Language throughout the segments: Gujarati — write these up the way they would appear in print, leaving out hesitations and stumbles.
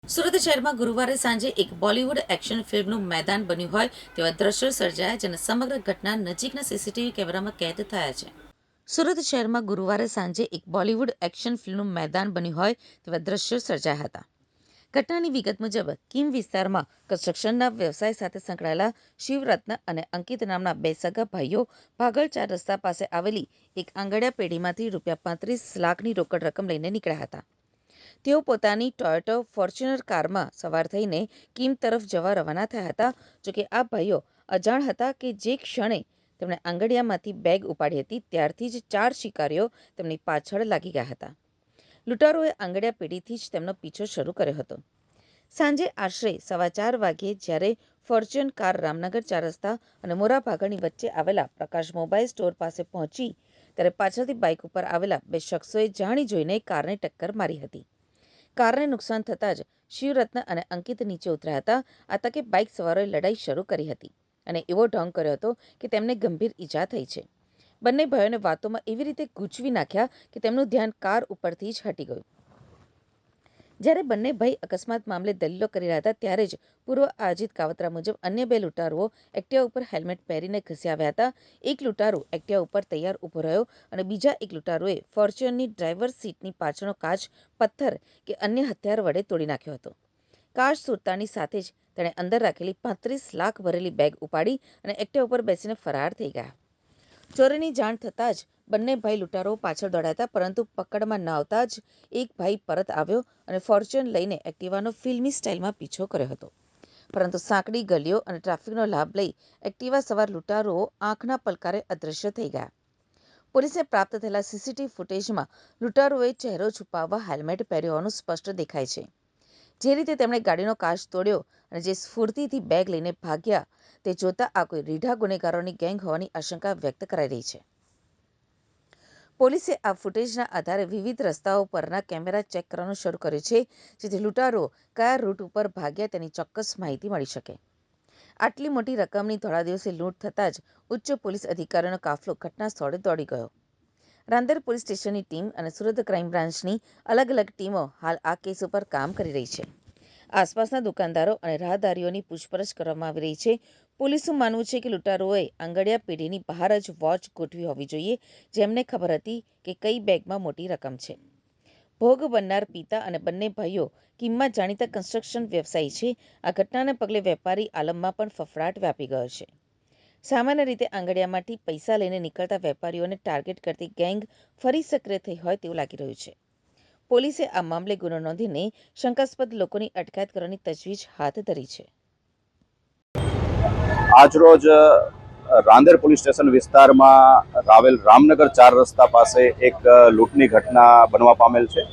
સુરત શહેરમાં ગુરુવારે સાંજે એક બોલિવૂડ એક્શન ફિલ્મનું મેદાન બન્યું હોય તેવા દ્રશ્યો સર્જાયા, જેને સમગ્ર ઘટના નજીકના સીસીટીવી કેમેરામાં કેદ થયા છે. સુરત શહેરમાં ગુરુવારે સાંજે એક બોલિવૂડ એક્શન ફિલ્મનું મેદાન બન્યું હોય તેવા દ્રશ્યો સર્જાયા હતા. ઘટનાની વિગત મુજબ કિમ વિસ્તારમાં કન્સ્ટ્રક્શનના વ્યવસાય સાથે સંકળાયેલા શિવરત્ન અને અંકિત નામના બે સગા ભાઈઓ ભાગળ 4 રસ્તા પાસે આવેલી એક આંગડિયા પેઢીમાંથી ₹35 લાખની રોકડ રકમ લઈને નીકળ્યા હતા. તેઓ પોતાની ટોયોટા ફોર્ચ્યુનર કારમાં સવાર થઈને કિમ તરફ જવા રવાના થયા હતા. જોકે આ ભાઈઓ અજાણ હતા કે જે ક્ષણે તેમણે આંગડિયામાંથી બેગ ઉપાડી હતી ત્યારથી જ 4 શિકારીઓ તેમની પાછળ લાગી ગયા હતા. લૂંટારોએ આંગડિયા પેઢીથી જ તેમનો પીછો શરૂ કર્યો હતો. સાંજે આશરે 4:15 વાગ્યે જ્યારે ફોર્ચ્યુન કાર રામનગર 4 રસ્તા અને મોરા ભાગળની વચ્ચે આવેલા પ્રકાશ મોબાઈલ સ્ટોર પાસે પહોંચી ત્યારે પાછળથી બાઇક ઉપર આવેલા બે શખ્સોએ જાણી જોઈને કારને ટક્કર મારી હતી. કારને નુકસાન થતાં જ શિવરત્ન અને અંકિત નીચે ઉતર્યા હતા. આ તકે બાઇક સવારોએ લડાઈ શરૂ કરી હતી અને એવો ઢોંગ કર્યો હતો કે તેમને ગંભીર ઈજા થઈ છે. બંને ભાઈઓને વાતોમાં એવી રીતે ગૂંચવી નાખ્યા કે તેમનું ધ્યાન કાર ઉપરથી જ હટી ગયું. જ્યારે બંને ભાઈ અકસ્માત મામલે દલીલો કરી રહ્યા હતા ત્યારે જ પૂર્વ આયોજિત કાવતરા મુજબ અન્ય બે લૂંટારુઓ એક્ટિવા ઉપર હેલ્મેટ પહેરીને ઘસી આવ્યા હતા. એક લૂંટારુ એક્ટિવા ઉપર તૈયાર ઊભો રહ્યો અને બીજા એક લૂંટારુએ ફોર્ચ્યુનરની ડ્રાઈવર સીટની પાછળનો કાચ પથ્થર કે અન્ય હથિયાર વડે તોડી નાખ્યો હતો. કાચ તૂટતાની સાથે જ તેણે અંદર રાખેલી 35 લાખ ભરેલી બેગ ઉપાડી અને એક્ટિવા ઉપર બેસીને ફરાર થઈ ગયા. ચોરીની જાણ થતાં જ બંને ભાઈ લૂંટારો પાછળ દોડ્યા હતા, પરંતુ પકડમાં ન આવતા જ એક ભાઈ પરત આવ્યો અને ફોર્ચ્યુન લઈને એક્ટિવાનો ફિલ્મી સ્ટાઇલમાં પીછો કર્યો હતો. પરંતુ સાંકડી ગલીઓ અને ટ્રાફિકનો લાભ લઈ એક્ટિવા સવાર લૂંટારુઓ આંખના પલકારે અદૃશ્ય થઈ ગયા. પોલીસને પ્રાપ્ત થયેલા સીસીટીવી ફૂટેજમાં લૂંટારુઓએ ચહેરો છુપાવવા હેલ્મેટ પહેર્યું હોવાનું સ્પષ્ટ દેખાય છે. જે રીતે તેમણે ગાડીનો કાચ તોડ્યો અને જે સ્ફૂર્તિથી બેગ લઈને ભાગ્યા તે જોતા આ કોઈ રીઢા ગુનેગારોની ગેંગ હોવાની આશંકા વ્યક્ત કરાઈ રહી છે. પોલીસે આ ફૂટેજના આધારે વિવિધ રસ્તાઓ પરના કેમેરા ચેક કરવાનું શરૂ કર્યું છે, જેથી લૂંટારુઓ કયા રૂટ ઉપર ભાગ્યા તેની ચોક્કસ માહિતી મળી શકે. આટલી મોટી રકમની ધોળા દિવસે લૂંટ થતાં જ ઉચ્ચ પોલીસ અધિકારીઓનો કાફલો ઘટના સ્થળે દોડી ગયો. રાંદેર પોલીસ સ્ટેશનની ટીમ અને સુરત ક્રાઇમ બ્રાન્ચની અલગ અલગ ટીમો હાલ આ કેસ ઉપર કામ કરી રહી છે. આસપાસના દુકાનદારો અને રાહદારીઓની પૂછપરછ કરવામાં આવી રહી છે. પોલીસનું માનવું છે કે લૂંટારુઓએ આંગડિયા પેઢીની બહાર જ વોચ ગોઠવી હોવી જોઈએ, જેમને ખબર હતી કે કઈ બેગમાં મોટી રકમ છે. ભોગ બનનાર પિતા અને બંને ભાઈઓ કિમમાં જાણીતા કન્સ્ટ્રક્શન વ્યવસાયી છે. આ ઘટનાને પગલે વેપારી આલમમાં પણ ફફડાટ વ્યાપી ગયો છે. સામાન્ય રીતે આંગડિયામાંથી પૈસા લઈને નીકળતા વેપારીઓને ટાર્ગેટ કરતી ગેંગ ફરી સક્રિય થઈ હોય તેવું લાગી રહ્યું છે. પોલીસે આ મામલે ગુનો નોંધીને શંકાસ્પદ લોકોની અટકાયત કરવાની તજવીજ હાથ ધરી છે. આજરોજ રાંદેર પોલીસ સ્ટેશન વિસ્તારમાં આવેલ રામનગર 4 રસ્તા પાસે એક લૂંટની ઘટના બનવા પામેલ છે,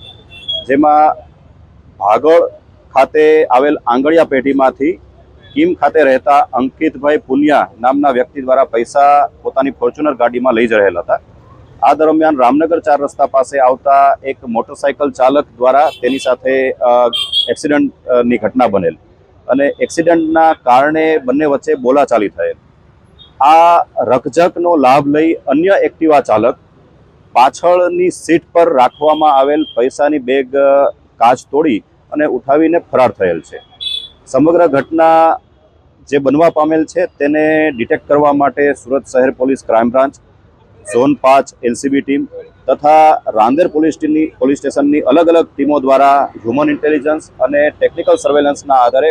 જેમાં ભાગળ ખાતે આવેલ આંગડિયા પેઢીમાંથી કિમ ખાતે રહેતા અંકિતભાઈ પુનિયા નામના વ્યક્તિ દ્વારા પૈસા પોતાની ફોર્ચ્યુનર ગાડીમાં લઈ જ રહેલા હતા. આ દરમિયાન રામનગર 4 રસ્તા પાસે આવતા એક મોટરસાયકલ ચાલક દ્વારા તેની સાથે એક્સિડન્ટની ઘટના બનેલ અને એક્સિડન્ટના કારણે બંને વચ્ચે બોલાચાલી થયેલ. આ રકઝકનો લાભ લઈ અન્ય એક્ટિવા ચાલક પાછળની સીટ પર રાખવામાં આવેલ પૈસાની બેગ કાચ તોડી અને ઉઠાવીને ફરાર થયેલ છે. સમગ્ર ઘટના જે બનવા પામેલ છે તેને ડિટેક્ટ કરવા માટે સુરત શહેર police crime branch, zone 5 LCB team તથા રાંદેર પોલીસ સ્ટેશનની અલગ અલગ ટીમો દ્વારા હ્યુમન ઇન્ટેલિજન્સ અને ટેકનિકલ સર્વેલન્સના આધારે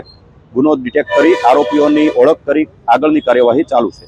ગુનો ડિટેક્ટ કરી આરોપીઓની ઓળખ કરી આગળની કાર્યવાહી ચાલુ છે.